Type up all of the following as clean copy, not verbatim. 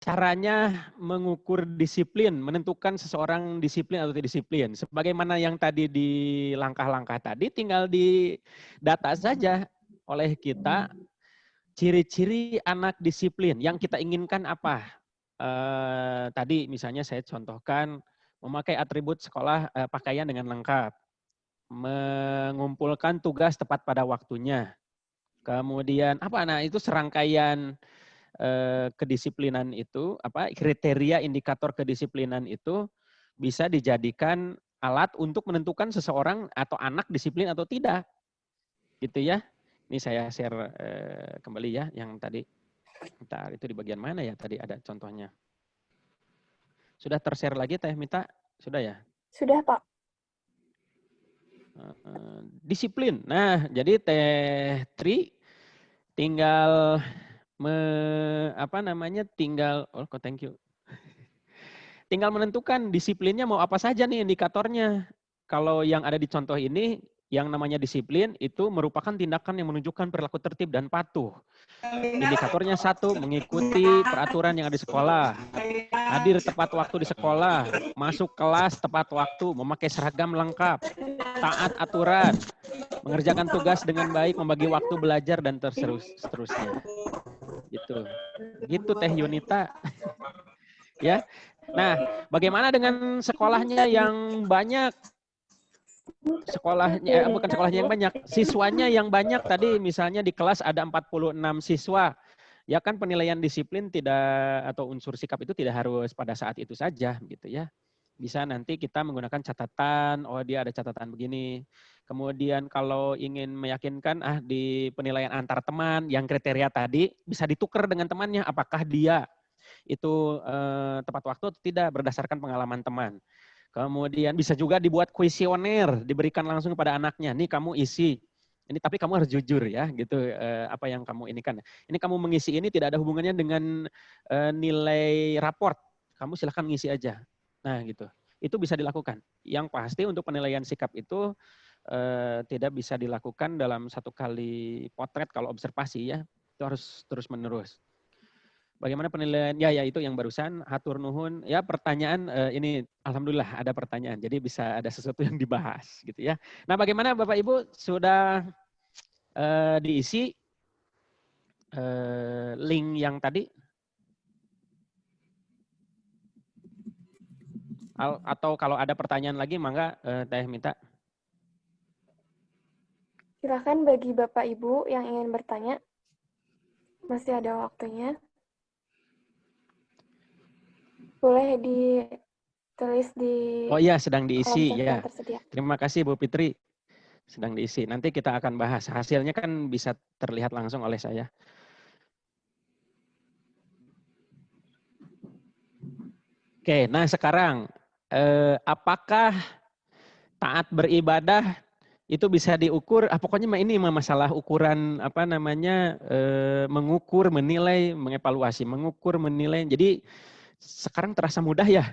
caranya mengukur disiplin, menentukan seseorang disiplin atau tidak disiplin. Sebagaimana yang tadi di langkah-langkah tadi, tinggal di data saja oleh kita ciri-ciri anak disiplin yang kita inginkan apa. Tadi misalnya saya contohkan memakai atribut sekolah pakaian dengan lengkap, mengumpulkan tugas tepat pada waktunya. Kemudian apa? Nah itu serangkaian kedisiplinan itu, apa kriteria indikator kedisiplinan itu bisa dijadikan alat untuk menentukan seseorang atau anak disiplin atau tidak, gitu ya. Ini saya share kembali ya yang tadi. Bentar, itu di bagian mana ya tadi ada contohnya? Sudah tershare lagi Teh Mita? Sudah ya? Sudah, Pak. Disiplin. Nah, jadi Teh Tri tinggal tinggal thank you. Tinggal menentukan disiplinnya mau apa saja nih indikatornya. Kalau yang ada di contoh ini, yang namanya disiplin itu merupakan tindakan yang menunjukkan perilaku tertib dan patuh. Indikatornya 1, mengikuti peraturan yang ada di sekolah, hadir tepat waktu di sekolah, masuk kelas tepat waktu, memakai seragam lengkap, taat aturan, mengerjakan tugas dengan baik, membagi waktu belajar, dan seterusnya. Gitu Teh Yunita. Ya. Nah, bagaimana dengan sekolahnya yang banyak? Bukan sekolahnya yang banyak, siswanya yang banyak. Tadi misalnya di kelas ada 46 siswa. Ya kan penilaian disiplin atau unsur sikap itu tidak harus pada saat itu saja gitu ya. Bisa nanti kita menggunakan catatan, oh dia ada catatan begini. Kemudian kalau ingin meyakinkan di penilaian antar teman yang kriteria tadi bisa ditukar dengan temannya, apakah dia itu tepat waktu atau tidak berdasarkan pengalaman teman. Kemudian bisa juga dibuat kuesioner, diberikan langsung kepada anaknya. Nih kamu isi. Ini tapi kamu harus jujur ya, gitu apa yang kamu inikan. Ini kamu mengisi ini tidak ada hubungannya dengan nilai raport. Kamu silahkan mengisi aja. Nah gitu. Itu bisa dilakukan. Yang pasti untuk penilaian sikap itu tidak bisa dilakukan dalam satu kali potret kalau observasi ya. Itu harus terus menerus. Bagaimana penilaian? Ya itu yang barusan hatur nuhun. Ya pertanyaan ini alhamdulillah ada pertanyaan. Jadi bisa ada sesuatu yang dibahas gitu ya. Nah, bagaimana Bapak Ibu sudah diisi link yang tadi? Atau kalau ada pertanyaan lagi mangga Teh minta. Silakan bagi Bapak Ibu yang ingin bertanya. Masih ada waktunya. Boleh ditulis di Oh iya, sedang kolom diisi chat ya. yang tersedia. Terima kasih Bu Fitri. Sedang diisi. Nanti kita akan bahas. Hasilnya kan bisa terlihat langsung oleh saya. Oke, nah sekarang apakah taat beribadah itu bisa diukur? Pokoknya ini masalah ukuran mengukur, menilai, mengevaluasi, mengukur, menilai. Jadi sekarang terasa mudah ya.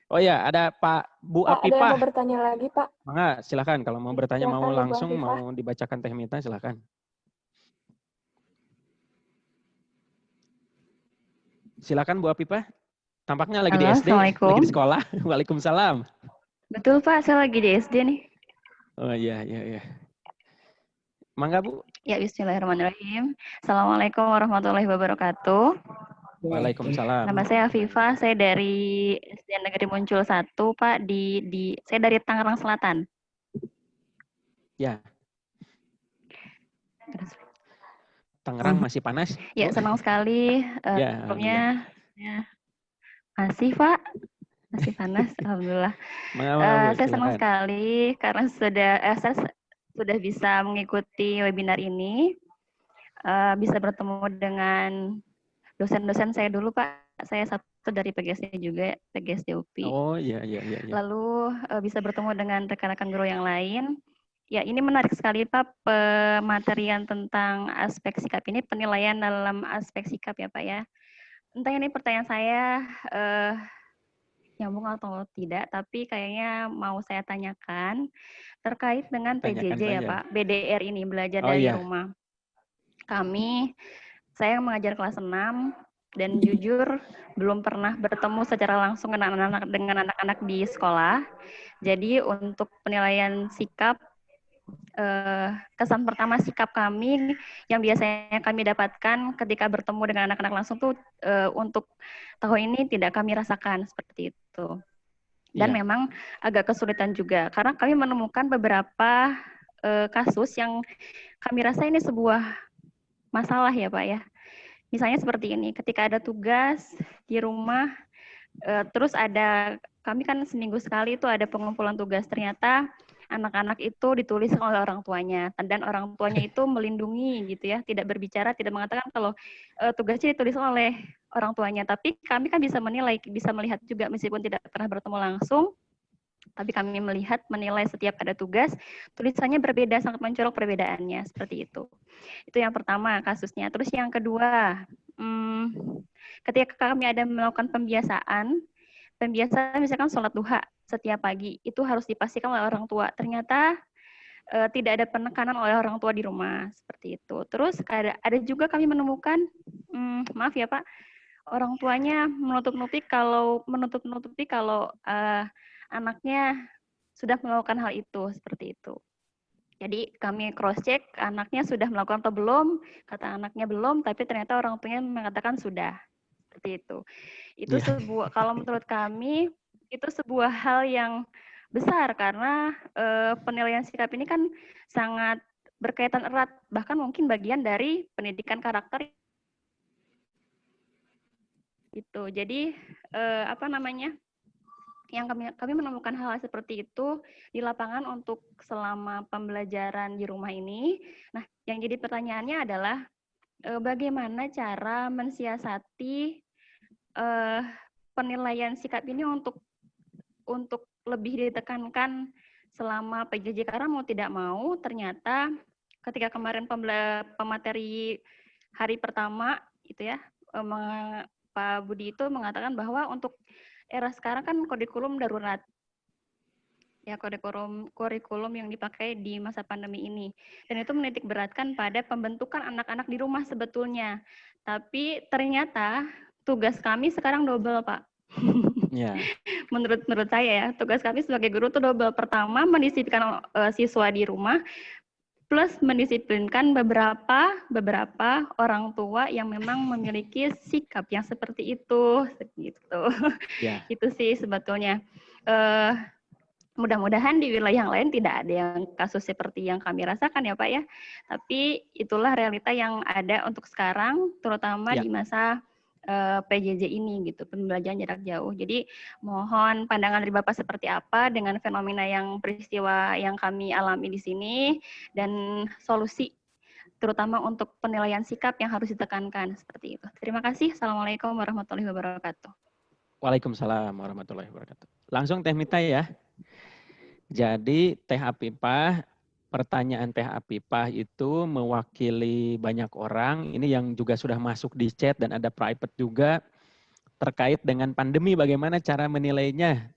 Oh ya, ada Bu Pak, ada yang mau Apipah. bertanya lagi, Pak? Mangga, silakan. Kalau mau bertanya mau Silakan, Ibu langsung, Afifah. mau dibacakan Teh Mita, silakan. Silakan Bu Apipah. Tampaknya lagi di Halo, SD, lagi di Assalamualaikum. sekolah. Waalaikumsalam. Betul Pak, saya lagi di SD nih. Oh iya. Mangga Bu. Ya, bismillahirrahmanirrahim. Assalamualaikum warahmatullahi wabarakatuh. Waalaikumsalam. Nama saya Afifah, saya dari SD Negeri Muncul 1, Pak. Saya dari Tangerang Selatan. Ya. Tangerang masih panas? Ya, senang sekali. Ya, Sebelumnya, ya, masih Pak, masih panas, alhamdulillah. Saya senang sekali karena saya sudah bisa mengikuti webinar ini, bisa bertemu dengan dosen-dosen saya dulu Pak. Saya satu dari PGSD juga, PGSD UPI. Oh iya. Lalu bisa bertemu dengan rekan-rekan guru yang lain. Ya, ini menarik sekali Pak, pematerian tentang aspek sikap ini, penilaian dalam aspek sikap ya Pak ya. Entah ini pertanyaan saya nyambung atau tidak, tapi kayaknya mau saya tanyakan terkait dengan PJJ ya Pak, BDR ini, belajar dari rumah. Saya mengajar kelas 6, dan jujur belum pernah bertemu secara langsung dengan anak-anak di sekolah. Jadi untuk penilaian sikap, kesan pertama sikap kami yang biasanya kami dapatkan ketika bertemu dengan anak-anak langsung tuh untuk tahun ini tidak kami rasakan seperti itu. Dan memang agak kesulitan juga karena kami menemukan beberapa kasus yang kami rasa ini sebuah masalah ya Pak ya. Misalnya seperti ini, ketika ada tugas di rumah, terus kami kan seminggu sekali itu ada pengumpulan tugas, ternyata anak-anak itu ditulis oleh orang tuanya, dan orang tuanya itu melindungi gitu ya, tidak berbicara, tidak mengatakan kalau tugasnya ditulis oleh orang tuanya, tapi kami kan bisa menilai, bisa melihat juga meskipun tidak pernah bertemu langsung, tapi kami menilai setiap ada tugas, tulisannya berbeda, sangat mencolok perbedaannya, seperti itu. Itu yang pertama kasusnya. Terus yang kedua, ketika kami ada melakukan pembiasaan misalkan sholat duha setiap pagi, itu harus dipastikan oleh orang tua. Ternyata tidak ada penekanan oleh orang tua di rumah, seperti itu. Terus ada juga kami menemukan, maaf ya Pak, orang tuanya menutup-nutupi kalau anaknya sudah melakukan hal itu, seperti itu. Jadi kami cross-check anaknya sudah melakukan atau belum, kata anaknya belum, tapi ternyata orang tuanya mengatakan sudah, seperti itu. Itu kalau menurut kami, itu sebuah hal yang besar, karena penilaian sikap ini kan sangat berkaitan erat, bahkan mungkin bagian dari pendidikan karakter. Itu. Jadi, yang kami menemukan hal seperti itu di lapangan untuk selama pembelajaran di rumah ini. Nah, yang jadi pertanyaannya adalah bagaimana cara mensiasati penilaian sikap ini untuk lebih ditekankan selama PJJ, karena mau tidak mau ternyata ketika kemarin pemateri hari pertama itu ya, Pak Budi itu mengatakan bahwa untuk era sekarang kan kurikulum darurat. Ya, kurikulum yang dipakai di masa pandemi ini. Dan itu menitik beratkan pada pembentukan anak-anak di rumah sebetulnya. Tapi ternyata tugas kami sekarang double, Pak. Yeah. Menurut saya ya, tugas kami sebagai guru itu double. Pertama, mendisiplinkan siswa di rumah, plus mendisiplinkan beberapa orang tua yang memang memiliki sikap yang seperti itu, gitu. Yeah. Itu sih sebetulnya. Mudah-mudahan di wilayah yang lain tidak ada yang kasus seperti yang kami rasakan ya Pak ya. Tapi itulah realita yang ada untuk sekarang, terutama di masa PJJ ini gitu, pembelajaran jarak jauh. Jadi mohon pandangan dari Bapak seperti apa dengan fenomena yang peristiwa yang kami alami di sini, dan solusi terutama untuk penilaian sikap yang harus ditekankan, seperti itu. Terima kasih. Assalamualaikum warahmatullahi wabarakatuh. Waalaikumsalam warahmatullahi wabarakatuh. Langsung Teh Mita ya. Jadi Teh Apipah, pertanyaan Teh Apipah itu mewakili banyak orang. Ini yang juga sudah masuk di chat dan ada private juga terkait dengan pandemi, bagaimana cara menilainya.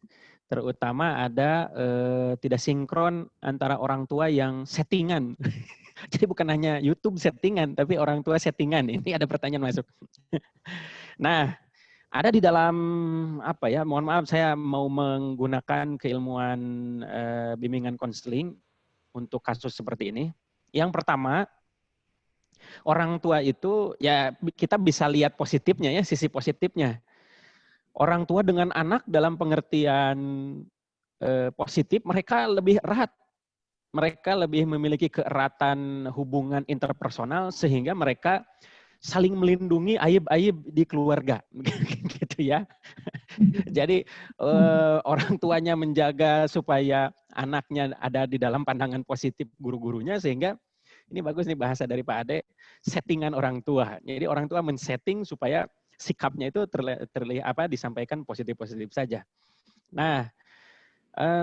Terutama ada tidak sinkron antara orang tua yang settingan. Jadi bukan hanya YouTube settingan, tapi orang tua settingan. Ini ada pertanyaan masuk. Nah, ada di dalam apa ya? Mohon maaf, saya mau menggunakan keilmuan bimbingan konseling untuk kasus seperti ini. Yang pertama, orang tua itu ya kita bisa lihat positifnya ya, sisi positifnya. Orang tua dengan anak dalam pengertian positif, mereka lebih erat. Mereka lebih memiliki keeratan hubungan interpersonal sehingga mereka saling melindungi aib-aib di keluarga, gitu ya. Jadi orang tuanya menjaga supaya anaknya ada di dalam pandangan positif guru-gurunya, sehingga ini bagus nih bahasa dari Pak Ade, settingan orang tua. Jadi orang tua men-setting supaya sikapnya itu disampaikan positif-positif saja. Nah,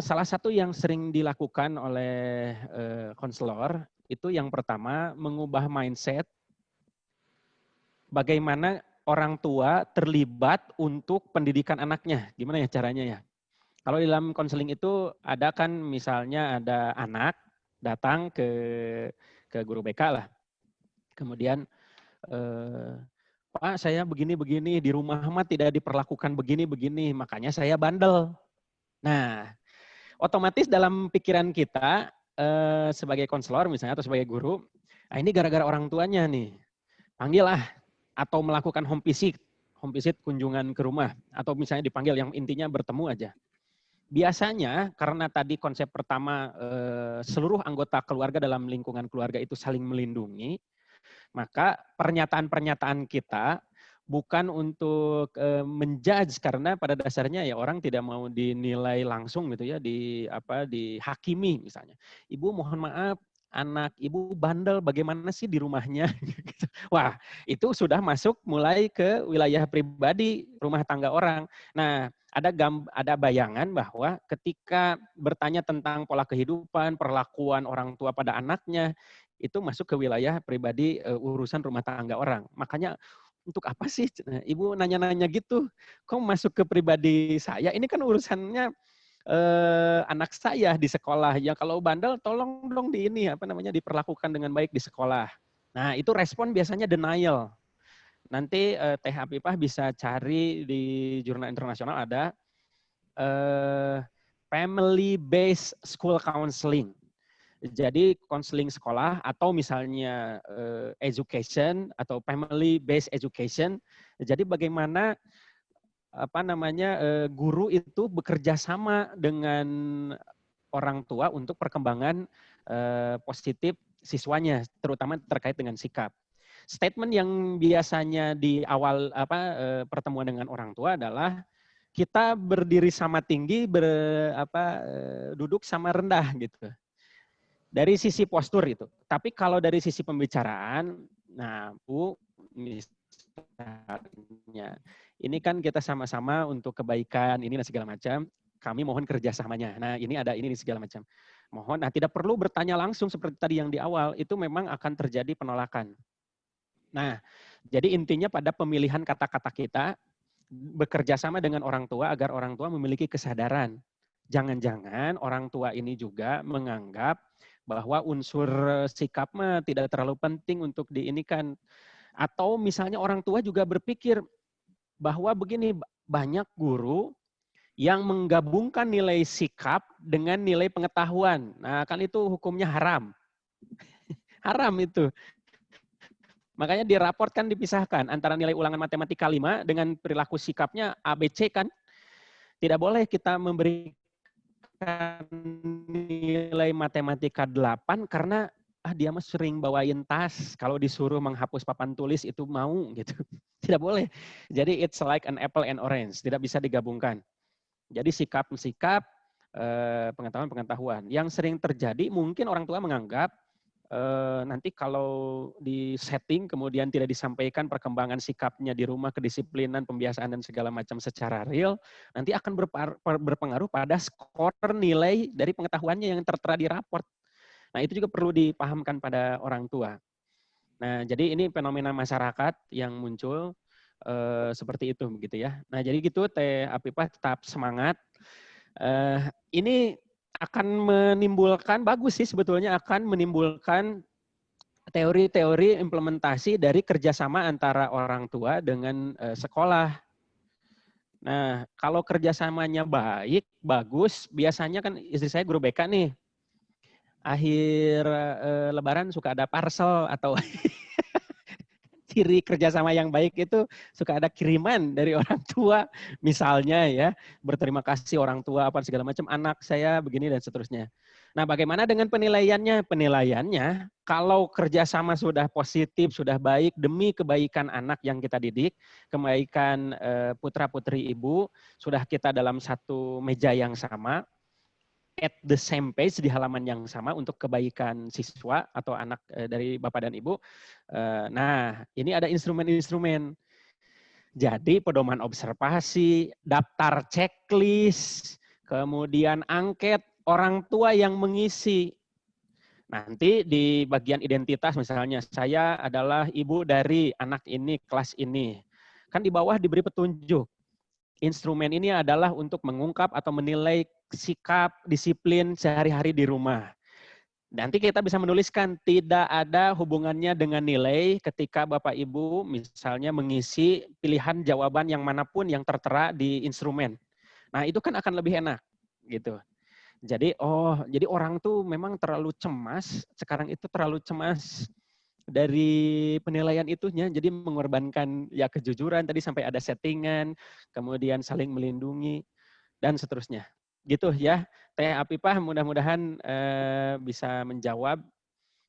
salah satu yang sering dilakukan oleh konselor itu yang pertama mengubah mindset bagaimana orang tua terlibat untuk pendidikan anaknya. Gimana ya caranya ya? Kalau di dalam konseling itu ada kan misalnya ada anak datang ke guru BK lah. Kemudian Pak, saya begini-begini, di rumah mah tidak diperlakukan begini-begini, makanya saya bandel. Nah, otomatis dalam pikiran kita sebagai konselor misalnya atau sebagai guru, ini gara-gara orang tuanya nih. Panggil atau melakukan home visit kunjungan ke rumah atau misalnya dipanggil yang intinya bertemu aja. Biasanya karena tadi konsep pertama seluruh anggota keluarga dalam lingkungan keluarga itu saling melindungi, maka pernyataan-pernyataan kita bukan untuk menjudge karena pada dasarnya ya orang tidak mau dinilai langsung gitu ya dihakimi misalnya. Ibu mohon maaf anak ibu bandel bagaimana sih di rumahnya? Wah, itu sudah masuk mulai ke wilayah pribadi rumah tangga orang. Nah, ada bayangan bahwa ketika bertanya tentang pola kehidupan, perlakuan orang tua pada anaknya, itu masuk ke wilayah pribadi urusan rumah tangga orang. Makanya untuk apa sih ibu nanya-nanya gitu? Kok masuk ke pribadi saya? Ini kan urusannya anak saya di sekolah. Ya kalau bandel tolong dong diperlakukan dengan baik di sekolah. Nah, itu respon biasanya denial. Nanti Teh Apipah bisa cari di jurnal internasional ada family based school counseling. Jadi konseling sekolah atau misalnya education atau family based education. Jadi bagaimana guru itu bekerja sama dengan orang tua untuk perkembangan positif siswanya, terutama terkait dengan sikap. Statement yang biasanya di awal pertemuan dengan orang tua adalah kita berdiri sama tinggi, duduk sama rendah gitu. Dari sisi postur itu. Tapi kalau dari sisi pembicaraan, nah Bu, misalnya, ini kan kita sama-sama untuk kebaikan ini dan segala macam. Kami mohon kerjasamanya. Nah ini ada ini segala macam. Mohon, nah tidak perlu bertanya langsung seperti tadi yang di awal. Itu memang akan terjadi penolakan. Nah, jadi intinya pada pemilihan kata-kata kita bekerja sama dengan orang tua agar orang tua memiliki kesadaran. Jangan-jangan orang tua ini juga menganggap bahwa unsur sikap mah tidak terlalu penting untuk diinikan. Atau misalnya orang tua juga berpikir bahwa begini, banyak guru yang menggabungkan nilai sikap dengan nilai pengetahuan. Nah, kan itu hukumnya haram. Haram itu. Makanya di raport kan dipisahkan antara nilai ulangan matematika 5 dengan perilaku sikapnya ABC kan. Tidak boleh kita memberikan nilai matematika 8 karena dia mah sering bawain tas, kalau disuruh menghapus papan tulis itu mau gitu. Tidak boleh. Jadi it's like an apple and orange, tidak bisa digabungkan. Jadi sikap-sikap, pengetahuan-pengetahuan. Yang sering terjadi mungkin orang tua menganggap nanti kalau di setting kemudian tidak disampaikan perkembangan sikapnya di rumah, kedisiplinan, pembiasaan dan segala macam secara real, nanti akan berpengaruh pada skor nilai dari pengetahuannya yang tertera di raport. Nah itu juga perlu dipahamkan pada orang tua. Nah jadi ini fenomena masyarakat yang muncul seperti itu begitu ya. Nah jadi gitu Teh Apipah tetap semangat. Ini akan menimbulkan, bagus sih sebetulnya, akan menimbulkan teori-teori implementasi dari kerjasama antara orang tua dengan sekolah. Nah, kalau kerjasamanya baik, bagus, biasanya kan istri saya guru BK nih, akhir Lebaran suka ada parcel atau ciri kerjasama yang baik itu suka ada kiriman dari orang tua, misalnya ya, berterima kasih orang tua apa segala macam, anak saya begini dan seterusnya. Nah, bagaimana dengan penilaiannya? Penilaiannya, kalau kerjasama sudah positif, sudah baik demi kebaikan anak yang kita didik, kebaikan putra-putri ibu, sudah kita dalam satu meja yang sama, at the same page di halaman yang sama untuk kebaikan siswa atau anak dari Bapak dan Ibu. Nah, ini ada instrumen-instrumen. Jadi pedoman observasi, daftar checklist, kemudian angket orang tua yang mengisi. Nanti di bagian identitas misalnya, saya adalah ibu dari anak ini, kelas ini. Kan di bawah diberi petunjuk. Instrumen ini adalah untuk mengungkap atau menilai sikap, disiplin sehari-hari di rumah. Nanti kita bisa menuliskan tidak ada hubungannya dengan nilai ketika Bapak Ibu misalnya mengisi pilihan jawaban yang manapun yang tertera di instrumen. Nah, itu kan akan lebih enak gitu. Jadi jadi orang tuh memang terlalu cemas, sekarang itu terlalu cemas dari penilaian itunya, jadi mengorbankan ya kejujuran tadi sampai ada settingan, kemudian saling melindungi dan seterusnya. Gitu ya. Teh Apipah mudah-mudahan bisa menjawab,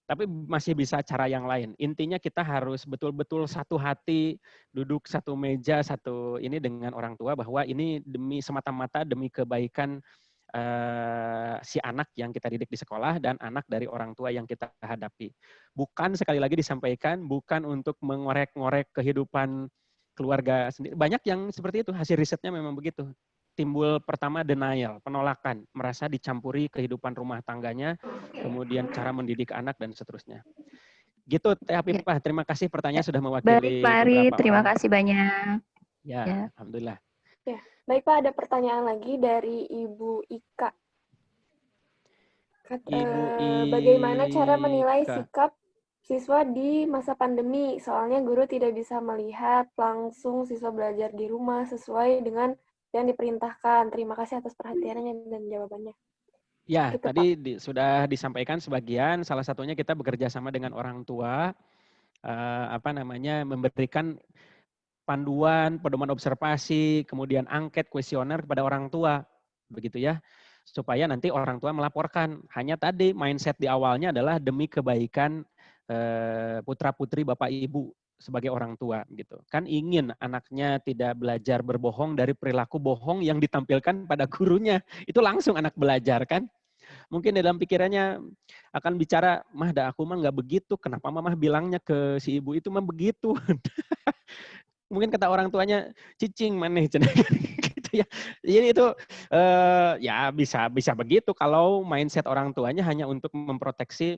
tapi masih bisa cara yang lain. Intinya kita harus betul-betul satu hati, duduk satu meja, satu ini dengan orang tua bahwa ini demi semata-mata demi kebaikan si anak yang kita didik di sekolah dan anak dari orang tua yang kita hadapi. Bukan sekali lagi disampaikan, bukan untuk mengorek-ngorek kehidupan keluarga sendiri. Banyak yang seperti itu, hasil risetnya memang begitu. Timbul pertama denial, penolakan, merasa dicampuri kehidupan rumah tangganya, kemudian cara mendidik anak dan seterusnya. Gitu Teh Apipah, terima kasih pertanyaan sudah mewakili Baik, Pak Ari, beberapa terima orang. kasih banyak. Ya, alhamdulillah. Ya, baik Pak, ada pertanyaan lagi dari Ibu Ika. Bagaimana cara menilai sikap siswa di masa pandemi? Soalnya guru tidak bisa melihat langsung siswa belajar di rumah sesuai dengan yang diperintahkan. Terima kasih atas perhatiannya dan jawabannya. Ya, gitu, tadi sudah disampaikan sebagian. Salah satunya kita bekerja sama dengan orang tua, memberikan panduan, pedoman observasi, kemudian angket, kuesioner kepada orang tua, begitu ya, supaya nanti orang tua melaporkan. Hanya tadi mindset di awalnya adalah demi kebaikan putra putri bapak ibu sebagai orang tua gitu. Kan ingin anaknya tidak belajar berbohong dari perilaku bohong yang ditampilkan pada gurunya. Itu langsung anak belajar kan. Mungkin dalam pikirannya akan bicara, mah dah aku mah nggak begitu. Kenapa mamah bilangnya ke si ibu itu mah begitu? Mungkin kata orang tuanya, cicing maneh gitu ya. Jadi itu ya bisa begitu kalau mindset orang tuanya hanya untuk memproteksi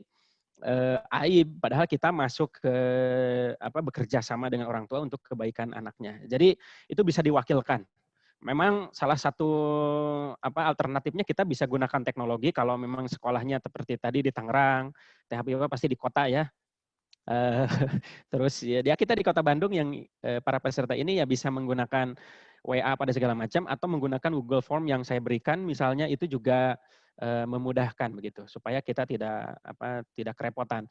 aib, padahal kita masuk ke bekerja sama dengan orang tua untuk kebaikan anaknya. Jadi itu bisa diwakilkan. Memang salah satu alternatifnya kita bisa gunakan teknologi kalau memang sekolahnya seperti tadi di Tangerang, Teh Habibah pasti di kota ya. Terus ya kita di Kota Bandung yang para peserta ini ya bisa menggunakan WA pada segala macam atau menggunakan Google Form yang saya berikan misalnya, itu juga memudahkan begitu supaya kita tidak kerepotan.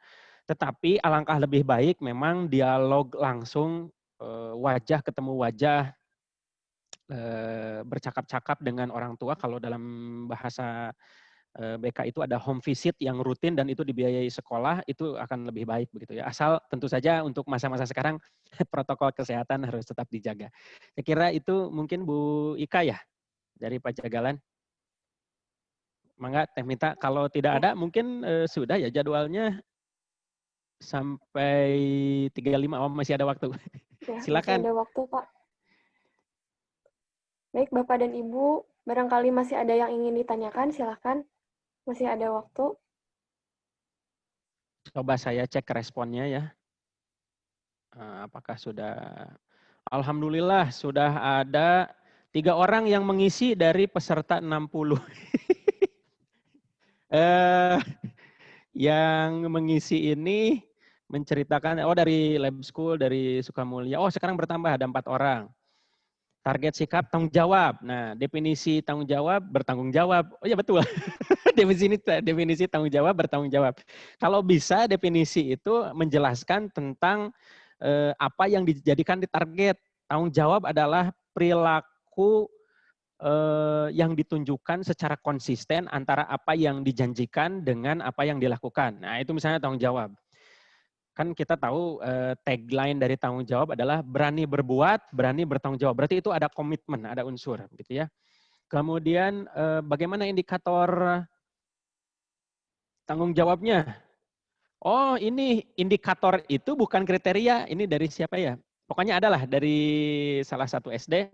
Tetapi alangkah lebih baik memang dialog langsung, wajah ketemu wajah, bercakap-cakap dengan orang tua. Kalau dalam bahasa BK itu ada home visit yang rutin dan itu dibiayai sekolah, itu akan lebih baik begitu ya. Asal tentu saja untuk masa-masa sekarang protokol kesehatan harus tetap dijaga. Saya kira itu mungkin Bu Ika ya dari Pajagalan. Mangga Teh Mita, kalau tidak ada mungkin sudah ya jadwalnya sampai 35, masih ada waktu. Ya, silakan. Masih ada waktu Pak. Baik Bapak dan Ibu, barangkali masih ada yang ingin ditanyakan, silakan. Masih ada waktu. Coba saya cek responnya ya. Apakah sudah? Alhamdulillah sudah ada 3 orang yang mengisi dari peserta 60. Yang mengisi ini menceritakan, dari Lab School, dari Sukamulya. Sekarang bertambah, ada 4 orang. Target sikap tanggung jawab. Nah, definisi tanggung jawab, bertanggung jawab. Oh ya betul. definisi tanggung jawab, bertanggung jawab. Kalau bisa definisi itu menjelaskan tentang apa yang dijadikan di target. Tanggung jawab adalah perilaku yang ditunjukkan secara konsisten antara apa yang dijanjikan dengan apa yang dilakukan. Nah, itu misalnya tanggung jawab. Kan kita tahu tagline dari tanggung jawab adalah berani berbuat, berani bertanggung jawab. Berarti itu ada komitmen, ada unsur, gitu ya. Kemudian bagaimana indikator tanggung jawabnya? Ini indikator itu bukan kriteria. Ini dari siapa ya? Pokoknya adalah dari salah satu SD.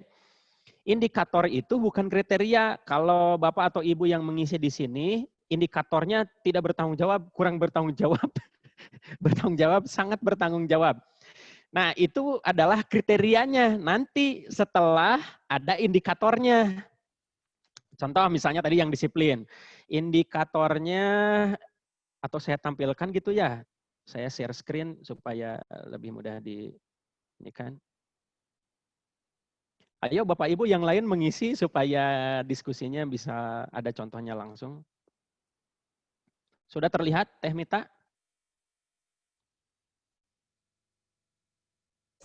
Indikator itu bukan kriteria. Kalau Bapak atau Ibu yang mengisi di sini, indikatornya tidak bertanggung jawab, kurang bertanggung jawab. Bertanggung jawab, sangat bertanggung jawab. Nah, itu adalah kriterianya. Nanti setelah ada Atau saya tampilkan gitu ya. Saya share screen supaya lebih mudah ini kan. Ayo Bapak Ibu yang lain mengisi supaya diskusinya bisa ada contohnya langsung. Sudah terlihat Teh Mita?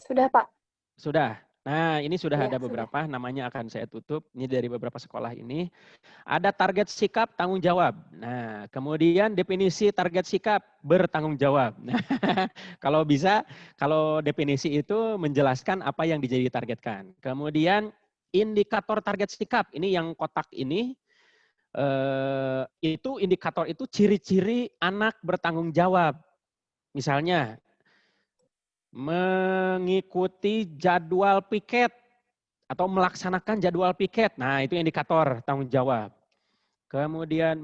Sudah, Pak. Sudah. Nah, ini sudah Ya, ada beberapa, namanya akan saya tutup. Ini dari beberapa sekolah ini. Ada target sikap tanggung jawab. Nah, kemudian definisi target sikap bertanggung jawab. Nah, kalau bisa, kalau definisi itu menjelaskan apa yang ditargetkan. Kemudian indikator target sikap, ini yang kotak ini, itu indikator itu ciri-ciri anak bertanggung jawab. Misalnya, mengikuti jadwal piket atau melaksanakan jadwal piket. Nah, itu indikator tanggung jawab. Kemudian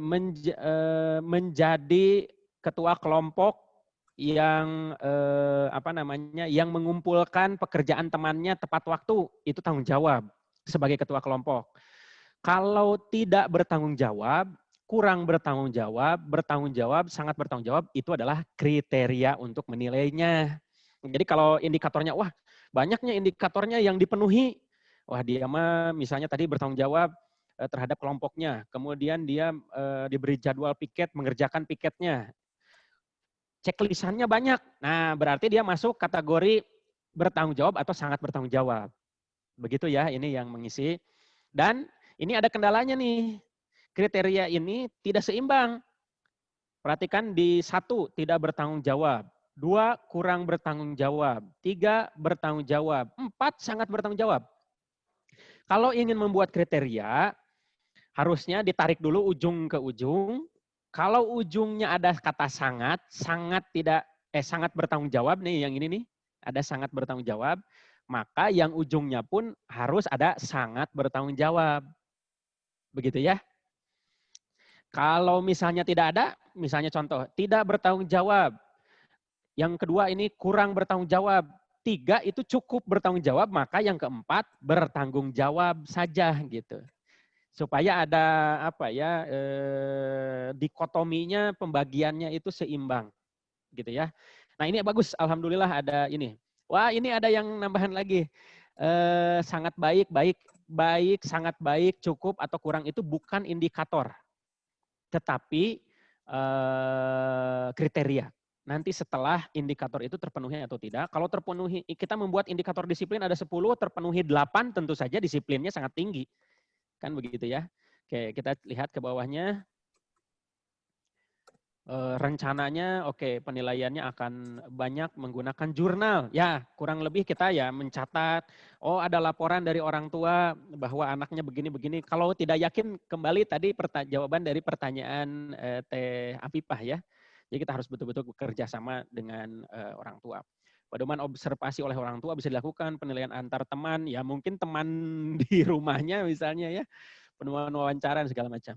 menjadi ketua kelompok yang yang mengumpulkan pekerjaan temannya tepat waktu, itu tanggung jawab sebagai ketua kelompok. Kalau tidak bertanggung jawab, kurang bertanggung jawab, sangat bertanggung jawab, itu adalah kriteria untuk menilainya. Jadi kalau indikatornya, wah banyaknya indikatornya yang dipenuhi, wah dia mah misalnya tadi bertanggung jawab terhadap kelompoknya, kemudian dia diberi jadwal piket, mengerjakan piketnya, checklist-annya banyak, nah berarti dia masuk kategori bertanggung jawab atau sangat bertanggung jawab. Begitu ya, ini yang mengisi. Dan ini ada kendalanya nih, kriteria ini tidak seimbang. Perhatikan di 1, tidak bertanggung jawab. 2, kurang bertanggung jawab. 3, bertanggung jawab. 4, sangat bertanggung jawab. Kalau ingin membuat kriteria, harusnya ditarik dulu ujung ke ujung. Kalau ujungnya ada kata sangat bertanggung jawab nih, yang ini nih, ada sangat bertanggung jawab, maka yang ujungnya pun harus ada sangat bertanggung jawab. Begitu ya. Kalau misalnya tidak ada, misalnya contoh, tidak bertanggung jawab. Yang kedua ini kurang bertanggung jawab. 3 itu cukup bertanggung jawab, maka yang keempat bertanggung jawab saja gitu. Supaya ada dikotominya, pembagiannya itu seimbang gitu ya. Nah ini bagus, alhamdulillah ada ini. Wah ini ada yang nambahan lagi. Sangat baik, sangat baik, cukup atau kurang itu bukan indikator. Tetapi kriteria. Nanti setelah indikator itu terpenuhi atau tidak. Kalau terpenuhi, kita membuat indikator disiplin ada 10, terpenuhi 8, tentu saja disiplinnya sangat tinggi. Kan begitu ya. Oke, kita lihat ke bawahnya. Rencananya, penilaiannya akan banyak menggunakan jurnal. Ya, kurang lebih kita ya mencatat, oh ada laporan dari orang tua bahwa anaknya begini-begini. Kalau tidak yakin, kembali tadi jawaban dari pertanyaan Teh Afifah ya. Jadi kita harus betul-betul bekerja sama dengan orang tua. Pedoman observasi oleh orang tua bisa dilakukan, penilaian antar teman, ya mungkin teman di rumahnya misalnya ya, penemuan wawancara segala macam.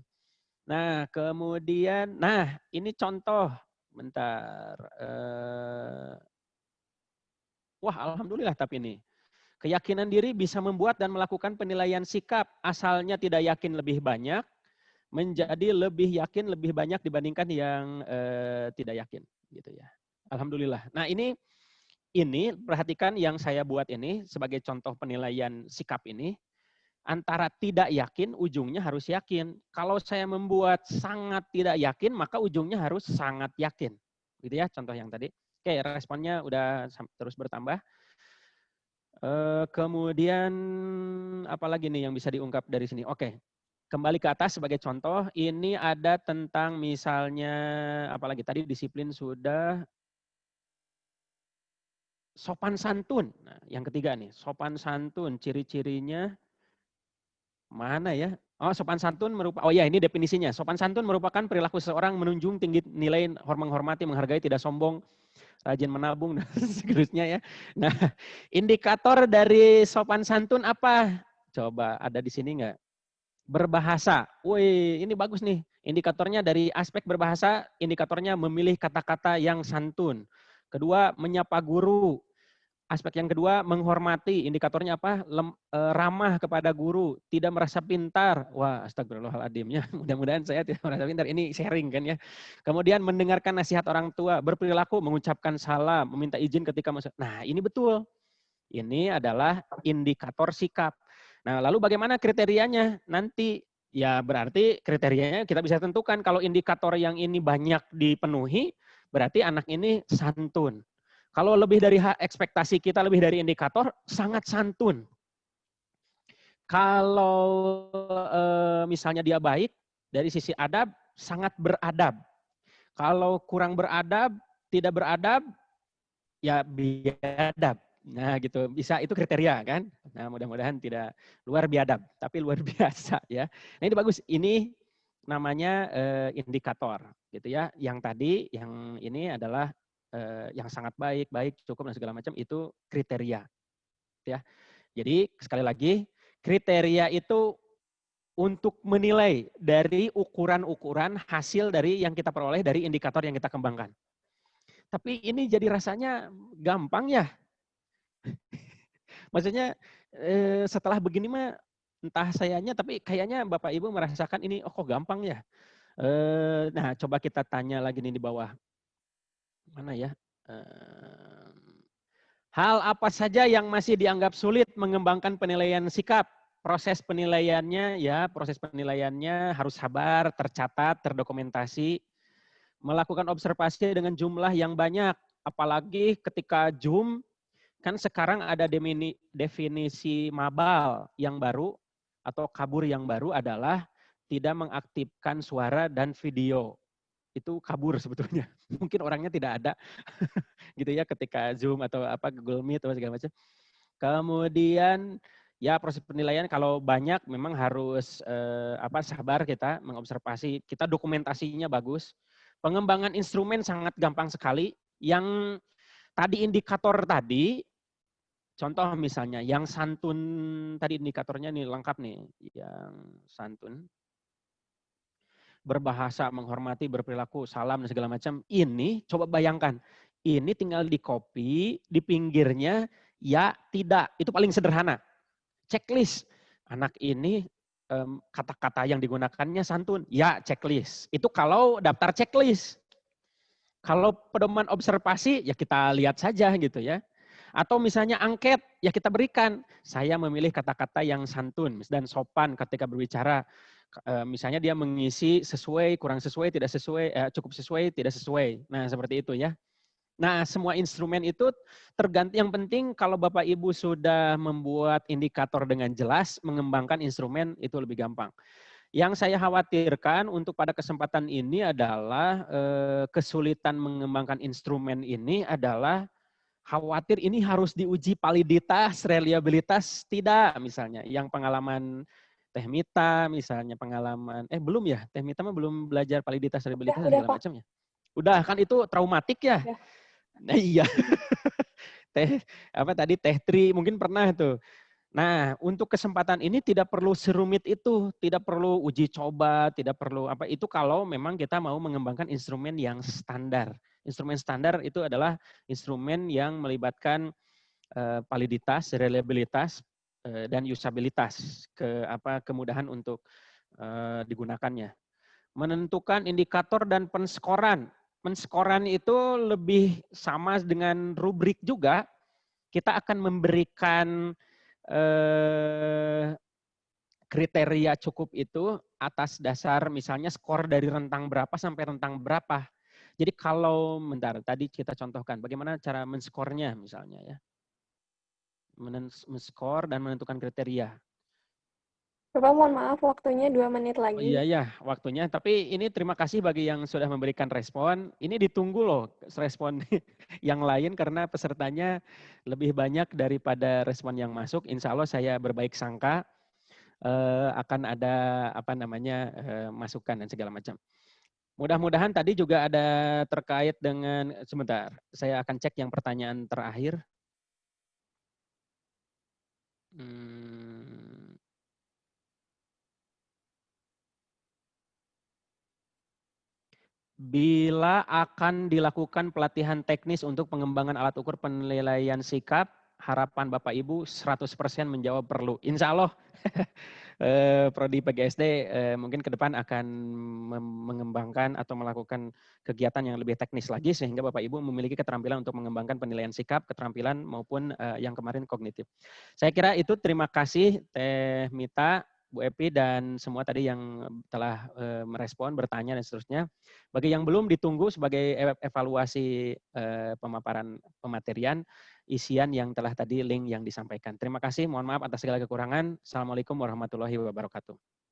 Nah, kemudian, ini contoh, bentar. Wah, alhamdulillah tapi ini. Keyakinan diri bisa membuat dan melakukan penilaian sikap, asalnya tidak yakin lebih banyak, menjadi lebih yakin lebih banyak dibandingkan yang tidak yakin gitu ya. Alhamdulillah. Nah, ini perhatikan yang saya buat ini sebagai contoh penilaian sikap ini, antara tidak yakin ujungnya harus yakin. Kalau saya membuat sangat tidak yakin maka ujungnya harus sangat yakin. Gitu ya contoh yang tadi. Oke, responnya udah terus bertambah. Kemudian apalagi nih yang bisa diungkap dari sini? Oke. Kembali ke atas sebagai contoh, ini ada tentang misalnya, apalagi tadi disiplin sudah, sopan santun. Nah, yang ketiga nih, sopan santun, ciri-cirinya mana ya? Oh, sopan santun ini definisinya. Sopan santun merupakan perilaku seseorang menunjung tinggi nilai, menghormati, menghargai, tidak sombong, rajin menabung, dan seterusnya ya. Nah, indikator dari sopan santun apa? Coba ada di sini enggak? Berbahasa. Wih, ini bagus nih. Indikatornya dari aspek berbahasa, indikatornya memilih kata-kata yang santun. Kedua, menyapa guru. Aspek yang kedua, menghormati. Indikatornya apa? Ramah kepada guru, tidak merasa pintar. Wah, astagfirullahaladzim ya. Mudah-mudahan saya tidak merasa pintar. Ini sharing kan ya. Kemudian mendengarkan nasihat orang tua, berperilaku, mengucapkan salam, meminta izin ketika masuk. Nah, ini betul. Ini adalah indikator sikap. Nah, lalu bagaimana kriterianya? Nanti ya berarti kriterianya kita bisa tentukan. Kalau indikator yang ini banyak dipenuhi, berarti anak ini santun. Kalau lebih dari ekspektasi kita, lebih dari indikator, sangat santun. Kalau misalnya dia baik, dari sisi adab, sangat beradab. Kalau kurang beradab, tidak beradab, ya biadab. Nah gitu, bisa itu kriteria kan. Nah mudah-mudahan tidak luar biadab, tapi luar biasa ya. Nah ini bagus, ini namanya indikator gitu ya. Yang tadi, yang ini adalah yang sangat baik, cukup dan segala macam itu kriteria. Ya. Jadi sekali lagi kriteria itu untuk menilai dari ukuran-ukuran hasil dari yang kita peroleh dari indikator yang kita kembangkan. Tapi ini jadi rasanya gampang ya. Maksudnya setelah begini mah entah sayanya, tapi kayaknya Bapak Ibu merasakan ini, oh kok gampang ya. Nah coba kita tanya lagi nih di bawah. Mana ya? Hal apa saja yang masih dianggap sulit mengembangkan penilaian sikap? Proses penilaiannya harus sabar, tercatat, terdokumentasi, melakukan observasi dengan jumlah yang banyak, apalagi ketika Zoom kan sekarang ada definisi mabal yang baru atau kabur yang baru adalah tidak mengaktifkan suara dan video. Itu kabur sebetulnya. Mungkin orangnya tidak ada gitu ya ketika Zoom atau apa Google Meet atau segala macam. Kemudian ya proses penilaian kalau banyak memang harus sabar kita mengobservasi, kita dokumentasinya bagus. Pengembangan instrumen sangat gampang sekali. Yang tadi indikator tadi, contoh misalnya yang santun tadi indikatornya nih lengkap nih, yang santun berbahasa, menghormati, berperilaku, salam dan segala macam. Ini coba bayangkan, ini tinggal di copy, di pinggirnya ya tidak, itu paling sederhana. Checklist, anak ini kata-kata yang digunakannya santun, ya checklist. Itu kalau daftar checklist. Kalau pedoman observasi ya kita lihat saja gitu ya. Atau misalnya angket, ya kita berikan. Saya memilih kata-kata yang santun dan sopan ketika berbicara. Misalnya dia mengisi sesuai, kurang sesuai, tidak sesuai, cukup sesuai, tidak sesuai. Nah seperti itu ya. Nah semua instrumen itu tergantung. Yang penting kalau Bapak Ibu sudah membuat indikator dengan jelas, mengembangkan instrumen itu lebih gampang. Yang saya khawatirkan untuk pada kesempatan ini adalah kesulitan mengembangkan instrumen ini adalah khawatir ini harus diuji validitas, reliabilitas, tidak misalnya. Yang pengalaman Teh Mita misalnya pengalaman, belum ya, Teh Mita mah belum belajar validitas, reliabilitas segala macamnya. Udah kan itu traumatik ya. Nah iya. Teh Tri mungkin pernah tuh. Nah, untuk kesempatan ini tidak perlu serumit itu, tidak perlu uji coba, tidak perlu apa itu kalau memang kita mau mengembangkan instrumen yang standar. Instrumen standar itu adalah instrumen yang melibatkan validitas, reliabilitas, dan usabilitas, kemudahan untuk digunakannya. Menentukan indikator dan penskoran. Penskoran itu lebih sama dengan rubrik juga. Kita akan memberikan kriteria cukup itu atas dasar misalnya skor dari rentang berapa sampai rentang berapa. Jadi kalau tadi kita contohkan bagaimana cara menskornya misalnya ya. Men-skor dan menentukan kriteria. Bapak mohon maaf waktunya 2 menit lagi. Oh, iya waktunya. Tapi ini terima kasih bagi yang sudah memberikan respon. Ini ditunggu loh respon yang lain karena pesertanya lebih banyak daripada respon yang masuk. Insya Allah saya berbaik sangka akan ada masukan dan segala macam. Mudah-mudahan tadi juga ada terkait dengan, sebentar, saya akan cek yang pertanyaan terakhir. bila akan dilakukan pelatihan teknis untuk pengembangan alat ukur penilaian sikap, harapan Bapak Ibu 100% menjawab perlu. Insya Allah Prodi PGSD mungkin ke depan akan mengembangkan atau melakukan kegiatan yang lebih teknis lagi sehingga Bapak Ibu memiliki keterampilan untuk mengembangkan penilaian sikap, keterampilan maupun yang kemarin kognitif. Saya kira itu, terima kasih Teh Mita, Bu Epi, dan semua tadi yang telah merespon, bertanya, dan seterusnya. Bagi yang belum, ditunggu sebagai evaluasi pemaparan pematerian, isian yang telah tadi link yang disampaikan. Terima kasih, mohon maaf atas segala kekurangan. Assalamualaikum warahmatullahi wabarakatuh.